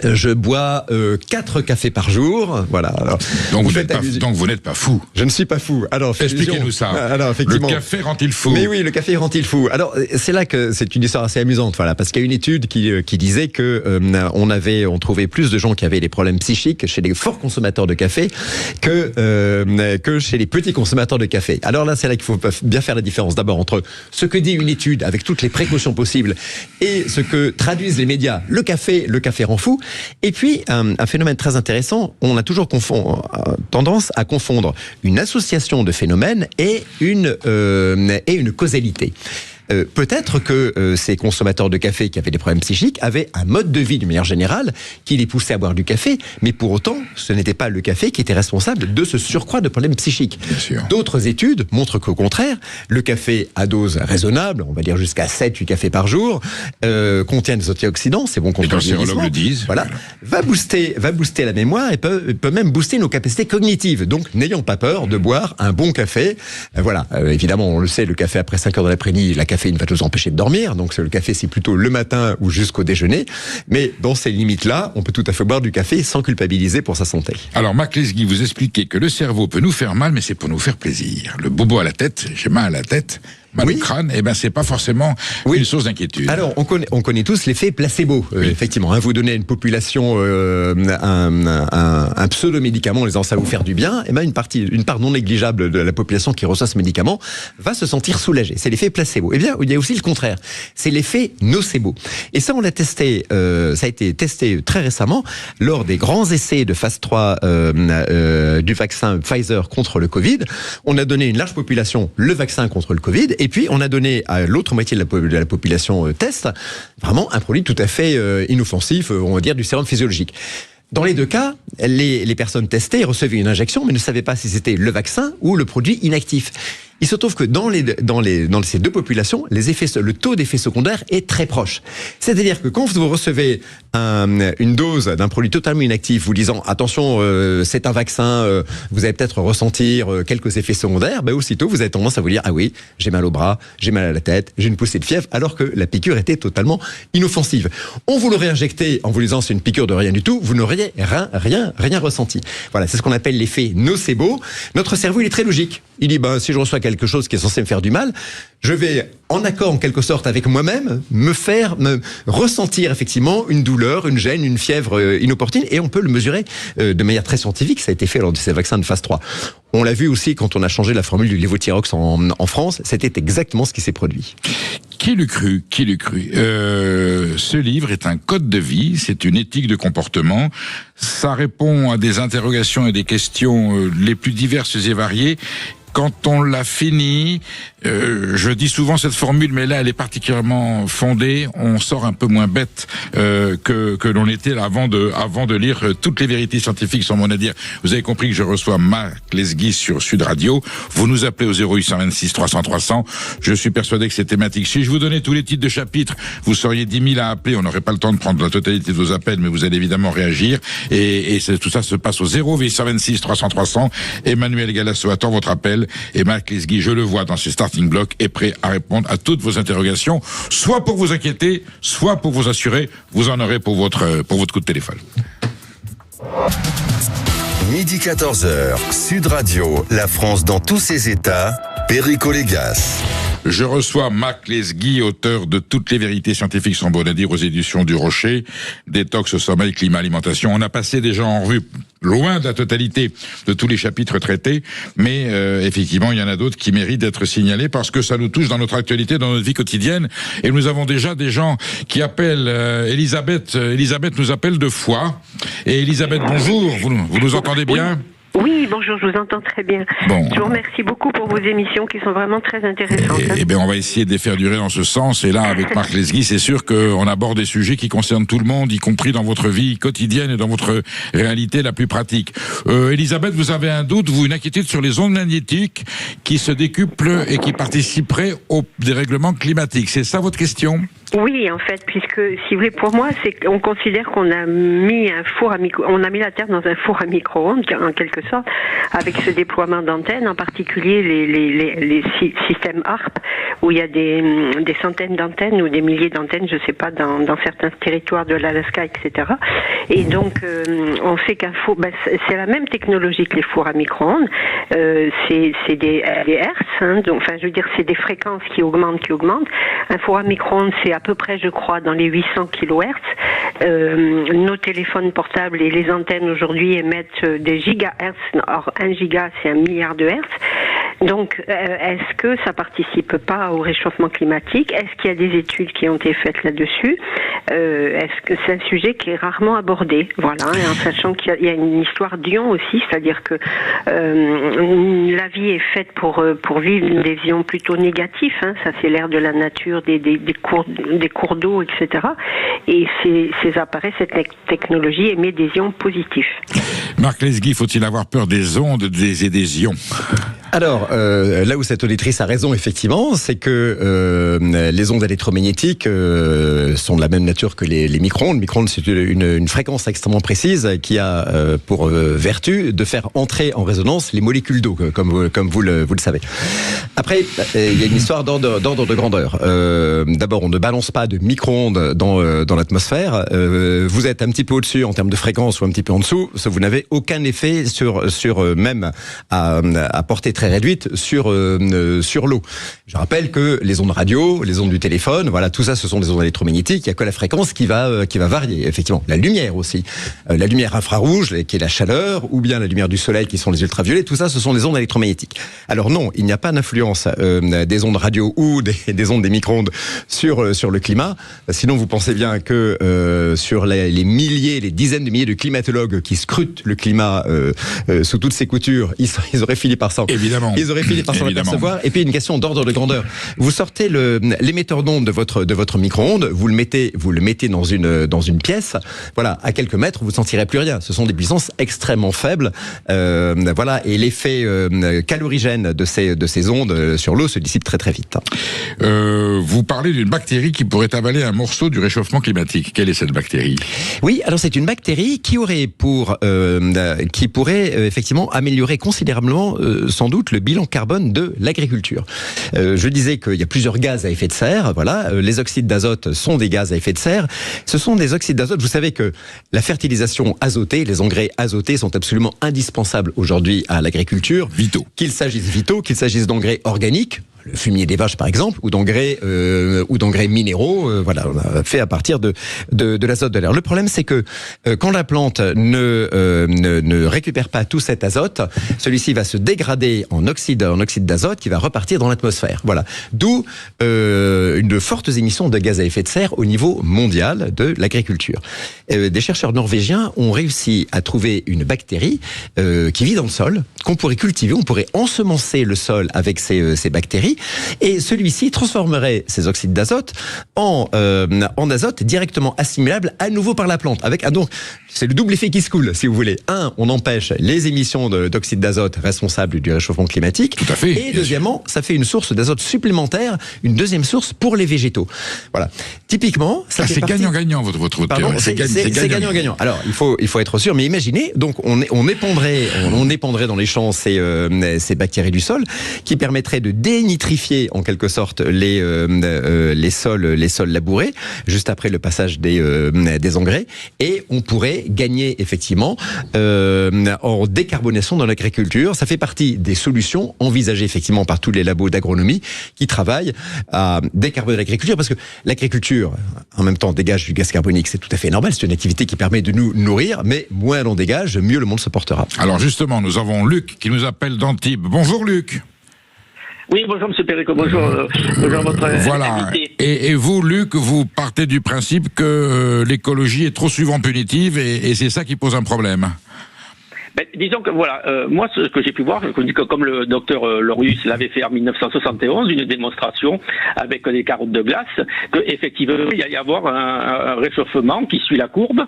Je bois 4 cafés par jour. Voilà. Alors, donc vous n'êtes pas fou. Je ne suis pas fou. Alors, expliquez-nous ça. Alors, effectivement, le café rend-il fou? Mais oui, le café rend-il fou. Alors, c'est là que c'est une histoire assez amusante, voilà, parce qu'il y a une étude qui disait que on trouvait plus de gens qui avaient des problèmes psychiques chez les forts consommateurs de café que chez les petits consommateurs de café. Alors là, c'est là qu'il faut bien faire la différence. D'abord entre ce que dit une étude avec toutes les précautions possibles et ce que traduisent les médias. Le café rend fou. Et puis, un phénomène très intéressant, on a toujours tendance à confondre une association de phénomènes et une causalité. Peut-être que ces consommateurs de café qui avaient des problèmes psychiques avaient un mode de vie de manière générale qui les poussait à boire du café, mais pour autant, ce n'était pas le café qui était responsable de ce surcroît de problèmes psychiques. D'autres études montrent qu'au contraire, le café à dose raisonnable, on va dire jusqu'à 7-8 cafés par jour, contient des antioxydants, c'est bon contre le vieillissement. Le disent. Voilà, va booster la mémoire et peut même booster nos capacités cognitives. Donc, n'ayons pas peur de boire un bon café. Voilà, évidemment, on le sait, le café après 5 heures de l'après-midi, la caféine va nous empêcher de dormir, donc le café c'est plutôt le matin ou jusqu'au déjeuner, mais dans ces limites-là, on peut tout à fait boire du café sans culpabiliser pour sa santé. Alors Marc Lesguy, vous expliquez que le cerveau peut nous faire mal, mais c'est pour nous faire plaisir. Le bobo à la tête, j'ai mal à la tête, mal au crâne, c'est pas forcément une source d'inquiétude. Alors, on connaît tous l'effet placebo, effectivement. Vous donnez à une population un pseudo-médicament en disant ça va vous faire du bien, une part non négligeable de la population qui reçoit ce médicament va se sentir soulagée. C'est l'effet placebo. Eh bien, il y a aussi le contraire. C'est l'effet nocebo. Et ça, on l'a testé, ça a été testé très récemment lors des grands essais de phase 3 du vaccin Pfizer contre le Covid. On a donné à une large population le vaccin contre le Covid. Et puis, on a donné à l'autre moitié de la population test vraiment un produit tout à fait inoffensif, on va dire du sérum physiologique. Dans les deux cas, les personnes testées recevaient une injection, mais ne savaient pas si c'était le vaccin ou le produit inactif. Il se trouve que dans ces deux populations, le taux d'effet secondaire est très proche. C'est-à-dire que quand vous recevez une dose d'un produit totalement inactif, vous disant attention, c'est un vaccin, vous allez peut-être ressentir quelques effets secondaires, aussitôt vous avez tendance à vous dire ah oui, j'ai mal au bras, j'ai mal à la tête, j'ai une poussée de fièvre, alors que la piqûre était totalement inoffensive. On vous l'aurait injecté en vous disant c'est une piqûre de rien du tout, vous n'auriez rien ressenti. Voilà, c'est ce qu'on appelle l'effet nocebo. Notre cerveau, il est très logique. Il dit si je reçois quelque chose qui est censé me faire du mal, je vais, en accord en quelque sorte avec moi-même, me ressentir effectivement une douleur, une gêne, une fièvre inopportune, et on peut le mesurer de manière très scientifique. Ça a été fait lors de ces vaccins de phase 3. On l'a vu aussi quand on a changé la formule du lévothyrox en France, c'était exactement ce qui s'est produit. Qui l'eût cru? Ce livre est un code de vie, c'est une éthique de comportement. Ça répond à des interrogations et des questions les plus diverses et variées. Quand on l'a fini, je dis souvent cette formule, mais là elle est particulièrement fondée, on sort un peu moins bête que l'on était là avant de lire toutes les vérités scientifiques sans mon à dire. Vous avez compris que je reçois Marc Lesguy sur Sud Radio, vous nous appelez au 0826 300 300, je suis persuadé que c'est thématique. Si je vous donnais tous les titres de chapitres, vous seriez 10 000 à appeler, on n'aurait pas le temps de prendre la totalité de vos appels, mais vous allez évidemment réagir, et tout ça se passe au 0826 300 300, Emmanuel Galasso attend votre appel, et Marc Lesguy, je le vois dans ses starting blocks, est prêt à répondre à toutes vos interrogations, soit pour vous inquiéter, soit pour vous assurer, vous en aurez pour votre coup de téléphone. Midi 14h, Sud Radio, la France dans tous ses états, Perico Légas. Je reçois Marc Lesguy, auteur de Toutes les vérités scientifiques sont bonnes à dire aux éditions du Rocher, Détox, sommeil, climat, alimentation. On a passé déjà en revue loin de la totalité de tous les chapitres traités, mais effectivement, il y en a d'autres qui méritent d'être signalés parce que ça nous touche dans notre actualité, dans notre vie quotidienne. Et nous avons déjà des gens qui appellent Elisabeth nous appelle de Foix. Et Elisabeth, bonjour, vous nous entendez bien ? Oui, bonjour, je vous entends très bien. Bon. Je vous remercie beaucoup pour vos émissions qui sont vraiment très intéressantes. Eh bien, on va essayer de les faire durer dans ce sens. Et là, avec Marc Lesguy, c'est sûr qu'on aborde des sujets qui concernent tout le monde, y compris dans votre vie quotidienne et dans votre réalité la plus pratique. Elisabeth, vous avez un doute, une inquiétude sur les ondes magnétiques qui se décuplent et qui participeraient au dérèglement climatique. C'est ça votre question ? Oui, en fait, puisque, si vous voulez, pour moi, c'est qu'on considère qu'on a mis on a mis la Terre dans un four à micro-ondes, en quelque sorte, avec ce déploiement d'antennes, en particulier les systèmes HARP, où il y a des centaines d'antennes ou des milliers d'antennes, je sais pas, dans certains territoires de l'Alaska, etc. Et donc, on sait qu'un four, c'est la même technologie que les fours à micro-ondes, c'est des hertz, hein, donc, enfin, je veux dire, c'est des fréquences qui augmentent. Un four à micro-ondes, c'est à peu près, je crois, dans les 800 kHz. Nos téléphones portables et les antennes aujourd'hui émettent des gigahertz. Or, 1 giga, c'est 1 milliard de hertz. Donc, est-ce que ça participe pas au réchauffement climatique? Est-ce qu'il y a des études qui ont été faites là-dessus? Est-ce que c'est un sujet qui est rarement abordé? Voilà, et en sachant qu'il y a une histoire d'ion aussi, c'est-à-dire que la vie est faite pour vivre des ions plutôt négatifs. Hein, ça, c'est l'air de la nature, des cours d'eau, etc. Et ces appareils, cette technologie émet des ions positifs. Marc Lesguy, faut-il avoir peur des ondes et des ions? Alors, là où cette auditrice a raison, effectivement, c'est que les ondes électromagnétiques sont de la même nature que les micro-ondes. Micro-ondes, c'est une fréquence extrêmement précise qui a pour vertu de faire entrer en résonance les molécules d'eau, comme vous le savez. Après, il y a une histoire d'ordre de grandeur. D'abord, on ne balance pas de micro-ondes dans l'atmosphère. Vous êtes un petit peu au-dessus en termes de fréquence ou un petit peu en dessous, vous n'avez aucun effet sur même à portée très réduite sur l'eau. Je rappelle que les ondes radio, les ondes du téléphone, voilà, tout ça, ce sont des ondes électromagnétiques. Il y a que la fréquence qui va varier. Effectivement, la lumière aussi, la lumière infrarouge qui est la chaleur, ou bien la lumière du soleil qui sont les ultraviolets. Tout ça, ce sont des ondes électromagnétiques. Alors non, il n'y a pas d'influence des ondes radio ou des ondes des micro-ondes sur le climat. Sinon, vous pensez bien que sur les milliers, les dizaines de milliers de climatologues qui scrutent le climat sous toutes ses coutures, ils auraient fini par s'en apercevoir. Et puis une question d'ordre de grandeur. Vous sortez l'émetteur d'onde de votre micro-ondes, vous le mettez dans une pièce. Voilà, à quelques mètres, vous ne sentirez plus rien. Ce sont des puissances extrêmement faibles. Voilà, et l'effet calorigène de ces ondes sur l'eau se dissipe très très vite. Vous parlez d'une bactérie qui pourrait avaler un morceau du réchauffement climatique. Quelle est cette bactérie? Oui, alors c'est une bactérie qui pourrait effectivement améliorer considérablement sans doute le bilan carbone de l'agriculture. Je disais qu'il y a plusieurs gaz à effet de serre. Voilà, les oxydes d'azote sont des gaz à effet de serre. Ce sont des oxydes d'azote. Vous savez que la fertilisation azotée, les engrais azotés sont absolument indispensables aujourd'hui à l'agriculture. Qu'il s'agisse d'engrais organiques, le fumier des vaches par exemple, ou d'engrais minéraux, voilà, fait à partir de l'azote de l'air. Le problème, c'est que quand la plante ne récupère pas tout cet azote, celui-ci va se dégrader en oxyde d'azote qui va repartir dans l'atmosphère. Voilà, d'où de fortes émissions de gaz à effet de serre au niveau mondial de l'agriculture. Des chercheurs norvégiens ont réussi à trouver une bactérie qui vit dans le sol, qu'on pourrait cultiver, on pourrait ensemencer le sol avec ces bactéries. Et celui-ci transformerait ces oxydes d'azote en azote directement assimilable à nouveau par la plante. Donc, c'est le double effet qui se coule, si vous voulez. On empêche les émissions d'oxyde d'azote responsables du réchauffement climatique. Tout à fait. Et deuxièmement, ça fait une source d'azote supplémentaire, une deuxième source pour les végétaux. Voilà. Typiquement, ça fait partie... gagnant-gagnant votre théorie. C'est gagnant-gagnant. Alors, il faut être sûr, mais imaginez, donc on épandrait dans les champs ces bactéries du sol qui permettraient de dénitrifier en quelque sorte les sols labourés juste après le passage des engrais, et on pourrait gagner effectivement en décarbonation dans l'agriculture. Ça fait partie des solutions envisagées effectivement par tous les labos d'agronomie qui travaillent à décarboner l'agriculture, parce que l'agriculture en même temps dégage du gaz carbonique, c'est tout à fait normal, c'est une activité qui permet de nous nourrir, mais moins l'on dégage, mieux le monde se portera. Alors justement, nous avons Luc qui nous appelle d'Antibes. Bonjour Luc. Oui, bonjour Monsieur Perico, bonjour votre invité. Et vous, Luc, vous partez du principe que l'écologie est trop souvent punitive et c'est ça qui pose un problème. Disons que voilà, moi ce que j'ai pu voir, je dis que comme le docteur Lorius l'avait fait en 1971, une démonstration avec des carottes de glace, que effectivement il y avoir un réchauffement qui suit la courbe,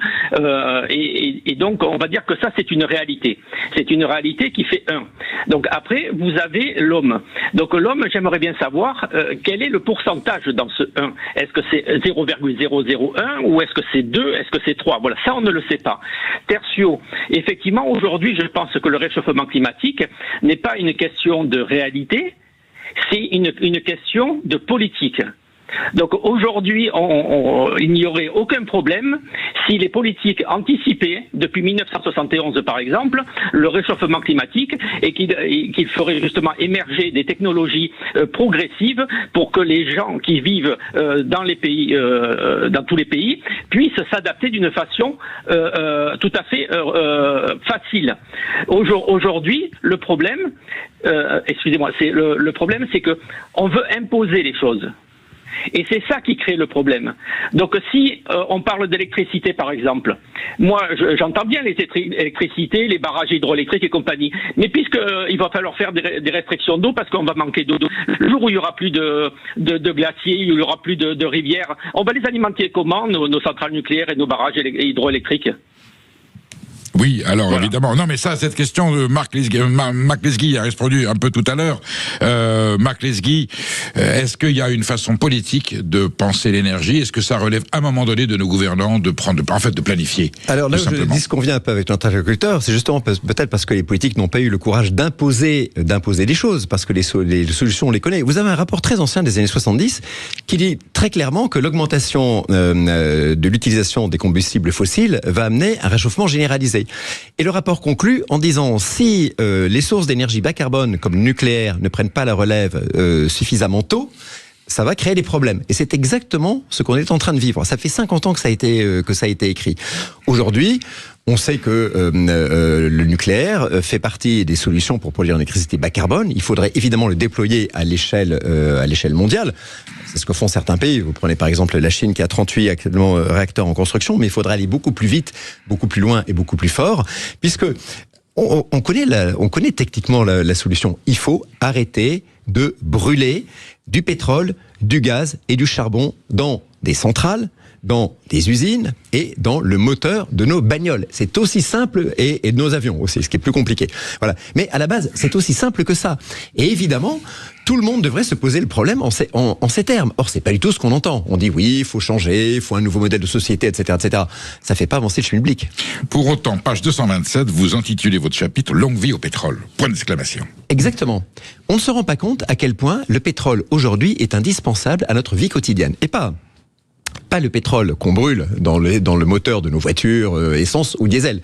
et donc on va dire que ça c'est une réalité. C'est une réalité qui fait 1. Donc après vous avez l'homme. Donc l'homme, j'aimerais bien savoir quel est le pourcentage dans ce 1. Est-ce que c'est 0,001 ou est-ce que c'est 2, est-ce que c'est 3? Voilà, ça on ne le sait pas. Tertio, effectivement aujourd'hui je pense que le réchauffement climatique n'est pas une question de réalité, c'est une question de politique. Donc aujourd'hui, il n'y aurait aucun problème si les politiques anticipaient, depuis 1971 par exemple, le réchauffement climatique et qu'ils feraient justement émerger des technologies progressives pour que les gens qui vivent dans les pays, dans tous les pays, puissent s'adapter d'une façon tout à fait facile. Aujourd'hui, le problème, excusez-moi, le problème, c'est que on veut imposer les choses. Et c'est ça qui crée le problème. Donc si on parle d'électricité par exemple, moi j'entends bien l'électricité, les barrages hydroélectriques et compagnie, mais puisqu'il va falloir faire des restrictions d'eau parce qu'on va manquer d'eau. Le jour où il n'y aura plus de glaciers, il n'y aura plus de rivières, on va les alimenter comment, nos centrales nucléaires et nos barrages hydroélectriques? Oui, alors voilà. Évidemment. Non, mais ça, cette question de Marc Lesguy a répondu un peu tout à l'heure. Marc Lesguy, est-ce qu'il y a une façon politique de penser l'énergie? Est-ce que ça relève à un moment donné de nos gouvernants de planifier? Alors là, je dis ce qu'on vient un peu avec notre interlocuteur, c'est justement peut-être parce que les politiques n'ont pas eu le courage d'imposer des choses, parce que les solutions, on les connaît. Vous avez un rapport très ancien des années 70 qui dit très clairement que l'augmentation de l'utilisation des combustibles fossiles va amener un réchauffement généralisé. Et le rapport conclut en disant si les sources d'énergie bas carbone comme le nucléaire ne prennent pas la relève suffisamment tôt, ça va créer des problèmes. Et c'est exactement ce qu'on est en train de vivre. Ça fait 50 ans que ça a été écrit. Aujourd'hui, on sait que le nucléaire fait partie des solutions pour produire une électricité bas carbone. Il faudrait évidemment le déployer à l'échelle mondiale. C'est ce que font certains pays. Vous prenez par exemple la Chine qui a 38 actuellement réacteurs en construction, mais il faudrait aller beaucoup plus vite, beaucoup plus loin et beaucoup plus fort, puisque on connaît techniquement la solution. Il faut arrêter de brûler du pétrole, du gaz et du charbon dans des centrales, dans des usines et dans le moteur de nos bagnoles. C'est aussi simple, et de nos avions aussi, ce qui est plus compliqué. Voilà. Mais à la base, c'est aussi simple que ça. Et évidemment, tout le monde devrait se poser le problème en ces termes. Or, c'est pas du tout ce qu'on entend. On dit oui, il faut changer, il faut un nouveau modèle de société, etc., etc. Ça fait pas avancer le schmilblick. Pour autant, page 227, vous intitulez votre chapitre « Longue vie au pétrole ». Point d'exclamation. Exactement. On ne se rend pas compte à quel point le pétrole aujourd'hui est indispensable à notre vie quotidienne. Et pas le pétrole qu'on brûle dans le moteur de nos voitures, essence ou diesel.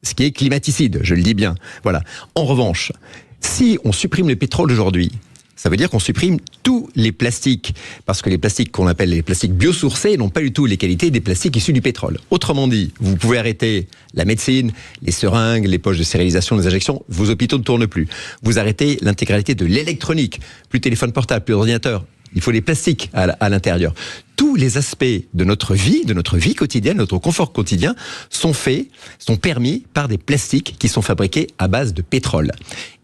Ce qui est climaticide, je le dis bien. Voilà. En revanche, si on supprime le pétrole aujourd'hui, ça veut dire qu'on supprime tous les plastiques, parce que les plastiques qu'on appelle les plastiques biosourcés n'ont pas du tout les qualités des plastiques issus du pétrole. Autrement dit, vous pouvez arrêter la médecine, les seringues, les poches de stérilisation, les injections, vos hôpitaux ne tournent plus. Vous arrêtez l'intégralité de l'électronique, plus téléphone portable, plus ordinateur. Il faut des plastiques à l'intérieur. Tous les aspects de notre vie quotidienne, notre confort quotidien, sont permis par des plastiques qui sont fabriqués à base de pétrole.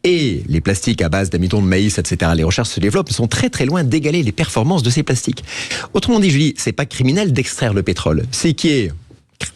Et les plastiques à base d'amidon de maïs, etc., les recherches se développent, sont très très loin d'égaler les performances de ces plastiques. Autrement dit, je dis, c'est pas criminel d'extraire le pétrole. C'est qui est,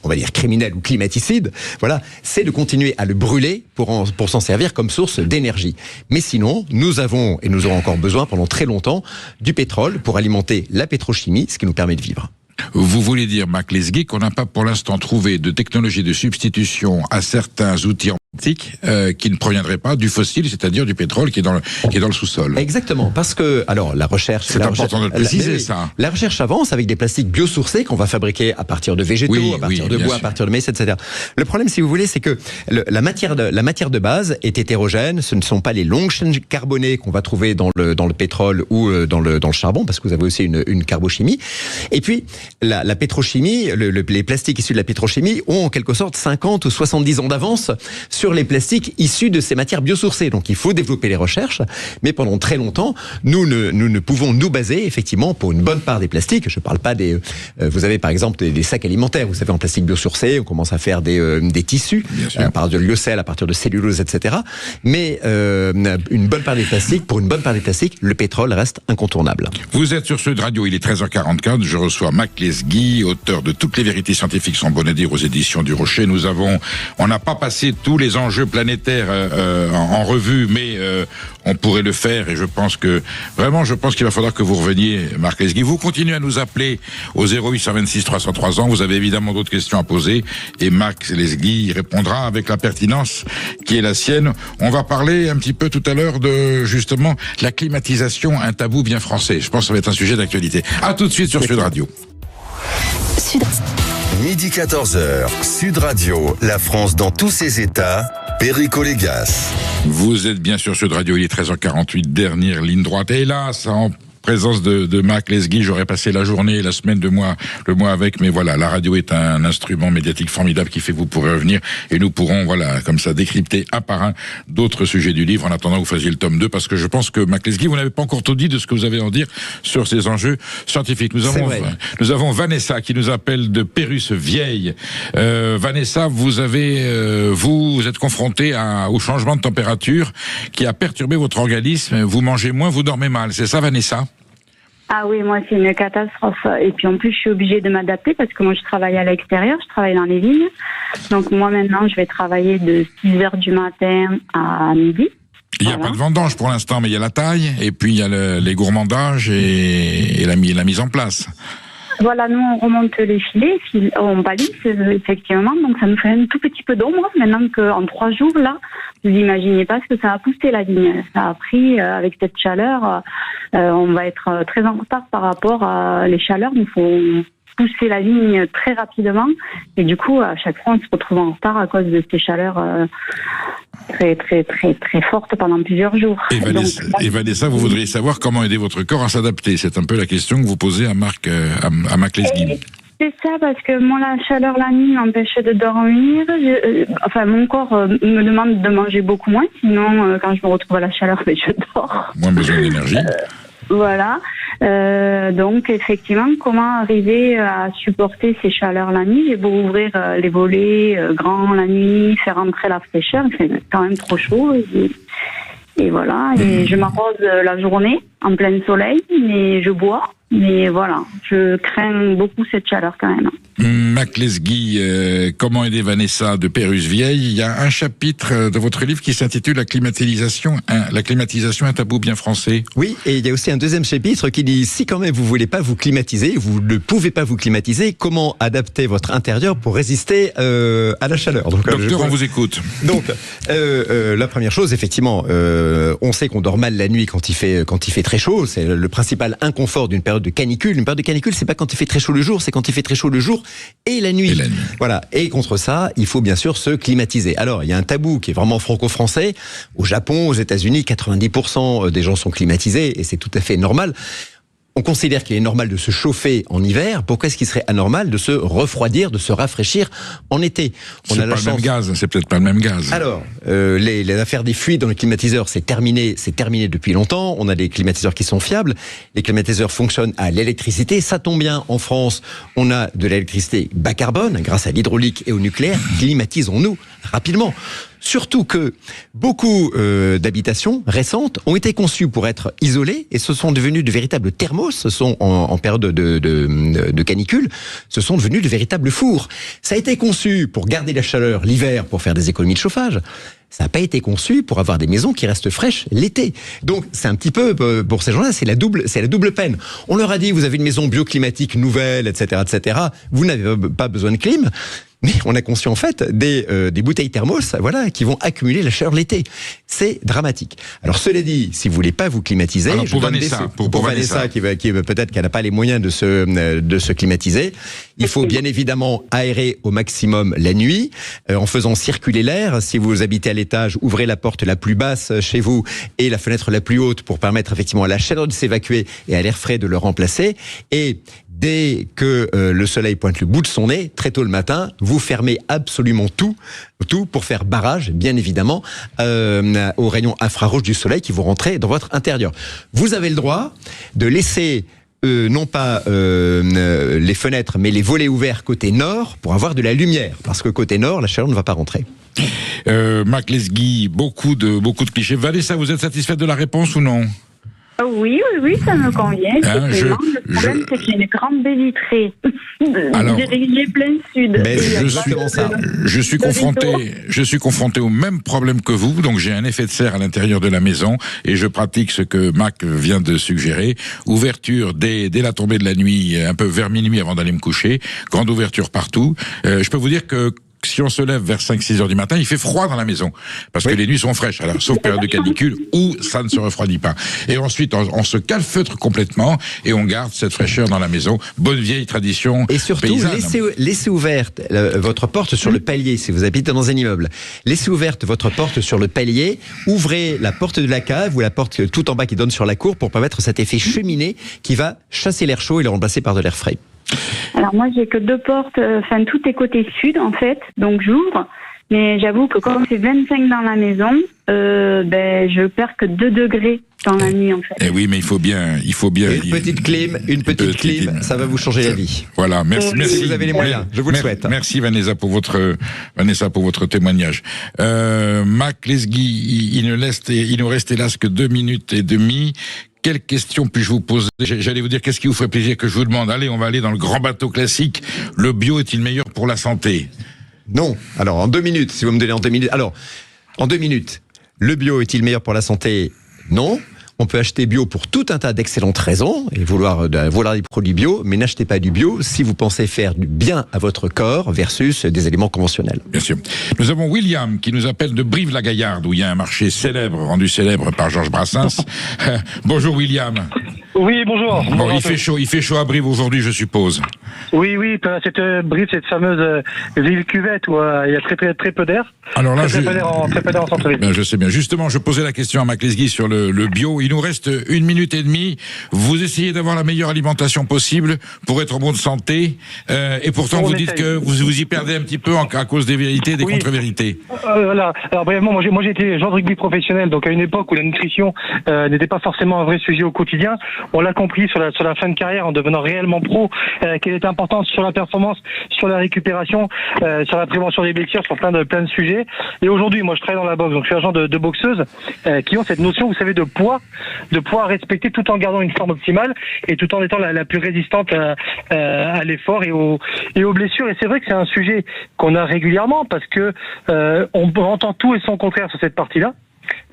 on va dire, criminel ou climaticide, voilà, c'est de continuer à le brûler pour s'en servir comme source d'énergie. Mais sinon, nous avons, et nous aurons encore besoin pendant très longtemps, du pétrole pour alimenter la pétrochimie, ce qui nous permet de vivre. Vous voulez dire, Marc Lesguy, qu'on n'a pas pour l'instant trouvé de technologie de substitution à certains outils emblématiques qui ne proviendraient pas du fossile, c'est-à-dire du pétrole qui est dans le sous-sol. Exactement, parce que, alors, la recherche... C'est important de le préciser, ça. La recherche avance avec des plastiques biosourcés qu'on va fabriquer à partir de végétaux, à partir de bois, à partir de maïs, etc. Le problème, si vous voulez, c'est que la matière de base est hétérogène. Ce ne sont pas les longues chaînes carbonées qu'on va trouver dans le pétrole ou dans le charbon, parce que vous avez aussi une carbochimie. Et puis, la pétrochimie, les plastiques issus de la pétrochimie ont en quelque sorte 50 ou 70 ans d'avance sur les plastiques issus de ces matières biosourcées. Donc il faut développer les recherches, mais pendant très longtemps, nous ne pouvons nous baser effectivement pour une bonne part des plastiques. Je ne parle pas des... vous avez par exemple des sacs alimentaires, vous savez, en plastique biosourcé, on commence à faire des tissus, à partir de lyocell, à partir de cellulose, etc. Mais une bonne part des plastiques, pour une bonne part des plastiques, le pétrole reste incontournable. Vous êtes sur Sud Radio, il est 13h44, je reçois Mac Lesguy, auteur de Toutes les vérités scientifiques sont bonnes à dire aux éditions du Rocher. On n'a pas passé tous les enjeux planétaires en revue, mais on pourrait le faire, et je pense qu'il va falloir que vous reveniez, Marc Lesguy. Vous continuez à nous appeler au 0826 303 ans, vous avez évidemment d'autres questions à poser, et Marc Lesguy répondra avec la pertinence qui est la sienne. On va parler un petit peu tout à l'heure de, justement, la climatisation, un tabou bien français. Je pense que ça va être un sujet d'actualité. À tout de suite sur Sud Radio. Midi 14h, Sud Radio, la France dans tous ses états, Perico Légas. Vous êtes bien sûr Sud Radio, il est 13h48, dernière ligne droite. Et là, ça en présence de Mac Lesguy, j'aurais passé la journée, la semaine, le mois avec, mais voilà, la radio est un instrument médiatique formidable qui fait que vous pourrez revenir et nous pourrons, voilà, comme ça, décrypter un par un d'autres sujets du livre en attendant que vous fassiez le tome 2, parce que je pense que Mac Lesguy, vous n'avez pas encore tout dit de ce que vous avez à en dire sur ces enjeux scientifiques. Nous avons Vanessa qui nous appelle de Pérusse-Vieille. Vanessa, vous êtes confrontée au changement de température qui a perturbé votre organisme. Vous mangez moins, vous dormez mal. C'est ça, Vanessa? Ah oui, moi c'est une catastrophe. Et puis en plus je suis obligée de m'adapter parce que moi je travaille à l'extérieur, je travaille dans les vignes. Donc moi maintenant je vais travailler de 6h du matin à midi. Il n'y a pas de vendange pour l'instant, mais il y a la taille, et puis il y a les gourmandages et la mise en place. Voilà, nous on remonte les filets, on balise effectivement, donc ça nous fait un tout petit peu d'ombre. Maintenant qu'en 3 jours là, vous imaginez pas ce que ça a poussé la vigne. Ça a pris, avec cette chaleur, on va être très en retard par rapport à les chaleurs. Il faut pousser la vigne très rapidement, et du coup à chaque fois on se retrouve en retard à cause de ces chaleurs très très très très fortes pendant plusieurs jours. Et Vanessa, vous voudriez savoir comment aider votre corps à s'adapter. C'est un peu la question que vous posez à Mac Lesguy. C'est ça, parce que moi, la chaleur la nuit m'empêche de dormir. Mon corps me demande de manger beaucoup moins. Sinon, quand je me retrouve à la chaleur, je dors. Moins besoin d'énergie. Voilà. Donc, effectivement, comment arriver à supporter ces chaleurs la nuit? J'ai beau ouvrir les volets grands la nuit, faire entrer la fraîcheur, il fait quand même trop chaud. Et voilà. Et je m'arrose la journée en plein soleil, mais je bois. Mais voilà, je crains beaucoup cette chaleur quand même. Mac Lesguy, comment aider Vanessa de Pérusse-Vieille? Il y a un chapitre de votre livre qui s'intitule La climatisation, un tabou bien français. Oui, et il y a aussi un deuxième chapitre qui dit, si quand même vous voulez pas vous climatiser, vous ne pouvez pas vous climatiser, comment adapter votre intérieur pour résister à la chaleur? Donc, Docteur, on vous écoute. Donc, la première chose, effectivement, on sait qu'on dort mal la nuit quand il fait très chaud. C'est le principal inconfort d'une période de canicule. Une période de canicule, c'est pas quand il fait très chaud le jour, c'est quand il fait très chaud le jour et la nuit. Voilà. Et contre ça, il faut bien sûr se climatiser. Alors, il y a un tabou qui est vraiment franco-français. Au Japon, aux États-Unis, 90% des gens sont climatisés et c'est tout à fait normal. On considère qu'il est normal de se chauffer en hiver. Pourquoi est-ce qu'il serait anormal de se refroidir, de se rafraîchir en été? C'est peut-être pas le même gaz. Alors, les affaires des fuites dans le climatiseur, c'est terminé depuis longtemps. On a des climatiseurs qui sont fiables. Les climatiseurs fonctionnent à l'électricité. Ça tombe bien, en France, on a de l'électricité bas carbone, grâce à l'hydraulique et au nucléaire. Climatisons-nous rapidement. Surtout que beaucoup d'habitations récentes ont été conçues pour être isolées et ce sont devenues de véritables thermos. Ce sont en période de canicule, ce sont devenus de véritables fours. Ça a été conçu pour garder la chaleur l'hiver, pour faire des économies de chauffage. Ça n'a pas été conçu pour avoir des maisons qui restent fraîches l'été. Donc, c'est un petit peu, pour ces gens-là, c'est la double peine. On leur a dit, vous avez une maison bioclimatique nouvelle, etc., etc. Vous n'avez pas besoin de clim. Mais on a conçu en fait des bouteilles thermos, voilà, qui vont accumuler la chaleur l'été. C'est dramatique. Alors cela dit, si vous voulez pas vous climatiser, pour Vanessa, qui peut-être qu'elle n'a pas les moyens de se climatiser, il faut bien évidemment aérer au maximum la nuit, en faisant circuler l'air. Si vous habitez à l'étage, ouvrez la porte la plus basse chez vous et la fenêtre la plus haute pour permettre effectivement à la chaleur de s'évacuer et à l'air frais de le remplacer. Et dès que le soleil pointe le bout de son nez, très tôt le matin, vous fermez absolument tout pour faire barrage, bien évidemment, aux rayons infrarouges du soleil qui vont rentrer dans votre intérieur. Vous avez le droit de laisser non pas les fenêtres, mais les volets ouverts côté nord pour avoir de la lumière, parce que côté nord, la chaleur ne va pas rentrer. Mac Lesguy, beaucoup de clichés. Vanessa, vous êtes satisfaite de la réponse ou non ? Oui, ça me convient. Le problème, c'est qu'il y a une grande baie vitrée. Alors, dirigée plein sud. Je suis confronté au même problème que vous, donc j'ai un effet de serre à l'intérieur de la maison et je pratique ce que Mac vient de suggérer. Ouverture dès la tombée de la nuit, un peu vers minuit avant d'aller me coucher. Grande ouverture partout. Je peux vous dire que si on se lève vers 5-6 heures du matin, il fait froid dans la maison. Parce que les nuits sont fraîches. Alors, sauf période de canicule où ça ne se refroidit pas. Et ensuite, on se calfeutre complètement et on garde cette fraîcheur dans la maison. Bonne vieille tradition paysanne. Et surtout, laissez ouverte votre porte sur le palier, si vous habitez dans un immeuble. Laissez ouverte votre porte sur le palier. Ouvrez la porte de la cave ou la porte tout en bas qui donne sur la cour pour permettre cet effet cheminée qui va chasser l'air chaud et le remplacer par de l'air frais. Alors moi j'ai que 2 portes, tout est côté sud en fait, donc j'ouvre, mais j'avoue que quand c'est 25 dans la maison, je perds que 2 degrés dans la nuit en fait. Eh oui, mais il faut bien. Une petite clim, ça va vous changer la vie. Voilà, merci. Si vous avez les moyens, je vous le souhaite. Merci Vanessa pour votre témoignage. Mac Lesguy, il nous reste hélas que 2 minutes et demie. Quelle question puis-je vous poser ? J'allais vous dire, qu'est-ce qui vous ferait plaisir que je vous demande ? Allez, on va aller dans le grand bateau classique. Le bio est-il meilleur pour la santé ? Non. Alors, en 2 minutes, si vous me donnez en 2 minutes. Alors, en 2 minutes, le bio est-il meilleur pour la santé ? Non. On peut acheter bio pour tout un tas d'excellentes raisons et vouloir des produits bio, mais n'achetez pas du bio si vous pensez faire du bien à votre corps versus des aliments conventionnels. Bien sûr. Nous avons William qui nous appelle de Brive-la-Gaillarde où il y a un marché rendu célèbre par Georges Brassens. Bonjour William. Oui, bonjour. Bon, il fait chaud à Brive aujourd'hui, je suppose. Oui, cette Brive, cette fameuse ville cuvette où il y a très peu d'air. Alors là, très peu d'air en centre-ville. Ben, je sais bien. Justement, je posais la question à Mac Lesguy sur le bio. Il nous reste 1 minute et demie. Vous essayez d'avoir la meilleure alimentation possible pour être en bonne santé, et pourtant vous dites que vous y perdez un petit peu à cause des vérités et des contre-vérités. Voilà. Alors brièvement, moi j'ai été joueur de rugby professionnel, donc à une époque où la nutrition n'était pas forcément un vrai sujet au quotidien. On l'a compris sur la fin de carrière en devenant réellement pro, quelle était importance sur la performance, sur la récupération, sur la prévention des blessures, sur plein de sujets. Et aujourd'hui, moi je travaille dans la boxe, donc je suis agent de boxeuses qui ont cette notion, vous savez, de poids à respecter tout en gardant une forme optimale et tout en étant la plus résistante à l'effort et aux blessures. Et c'est vrai que c'est un sujet qu'on a régulièrement parce que on entend tout et son contraire sur cette partie-là.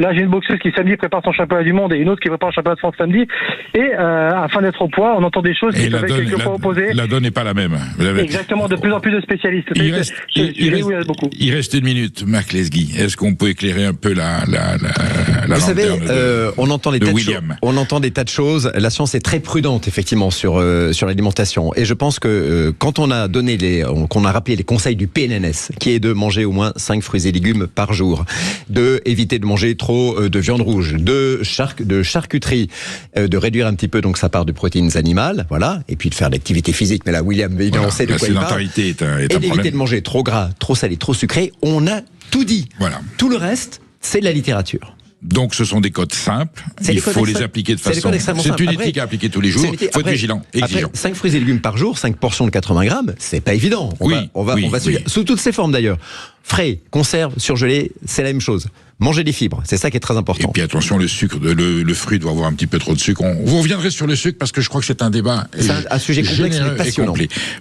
Là, j'ai une boxeuse qui samedi prépare son championnat du monde et une autre qui prépare le championnat de France samedi. Et afin d'être au poids, on entend des choses qui peuvent être quelquefois opposées. La donne n'est pas la même. Exactement, de plus en plus de spécialistes. Il reste 1 minute, Mac Lesguy. Est-ce qu'on peut éclairer un peu la Vous savez, on entend des tas de choses. La science est très prudente, effectivement, sur l'alimentation. Et je pense que quand on a qu'on a rappelé les conseils du PNNS, qui est de manger au moins 5 fruits et légumes par jour, de éviter de manger trop de viande rouge, de charcuterie, de réduire un petit peu donc sa part de protéines animales, voilà, et puis de faire de l'activité physique. Mais là, William, on sait de quoi il parle. Et d'éviter de manger trop gras, trop salé, trop sucré. On a tout dit. Voilà. Tout le reste, c'est de la littérature. Donc ce sont des codes simples, il faut les appliquer de façon... C'est une éthique à appliquer tous les jours, il faut être vigilant, exigeant. Après, 5 fruits et légumes par jour, 5 portions de 80 grammes, c'est pas évident. On va sous toutes ses formes d'ailleurs. Frais, conserve, surgelé, c'est la même chose. Manger des fibres, c'est ça qui est très important. Et puis attention, le sucre, le fruit doit avoir un petit peu trop de sucre. Vous reviendrez sur le sucre parce que je crois que c'est un débat. C'est un sujet complexe mais passionnant.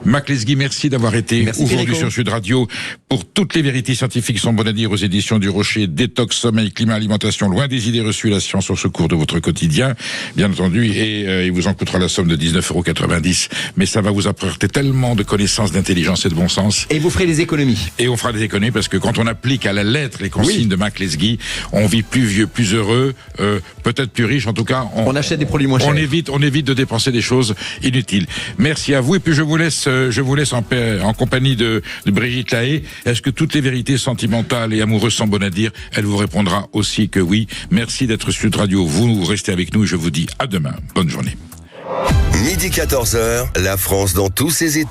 Mac Lesguy, merci d'avoir été aujourd'hui sur Sud Radio pour toutes les vérités scientifiques sont bonnes à dire aux éditions du Rocher. Détox, sommeil, climat, alimentation, loin des idées reçues, la science au secours de votre quotidien, bien entendu. Et il vous en coûtera la somme de 19,90 €. Mais ça va vous apporter tellement de connaissances, d'intelligence et de bon sens. Et vous ferez des économies. Et on fera des économies parce que quand on applique à la lettre les consignes de Mac Lesguy, on vit plus vieux, plus heureux, peut-être plus riche. En tout cas, on achète des produits moins chers. On évite de dépenser des choses inutiles. Merci à vous. Et puis je vous laisse en compagnie de Brigitte Lahaye. Est-ce que toutes les vérités sentimentales et amoureuses sont bonnes à dire? Elle vous répondra aussi que oui. Merci d'être sur Sud Radio. Vous restez avec nous et je vous dis à demain. Bonne journée. Midi 14h, la France dans tous ses états.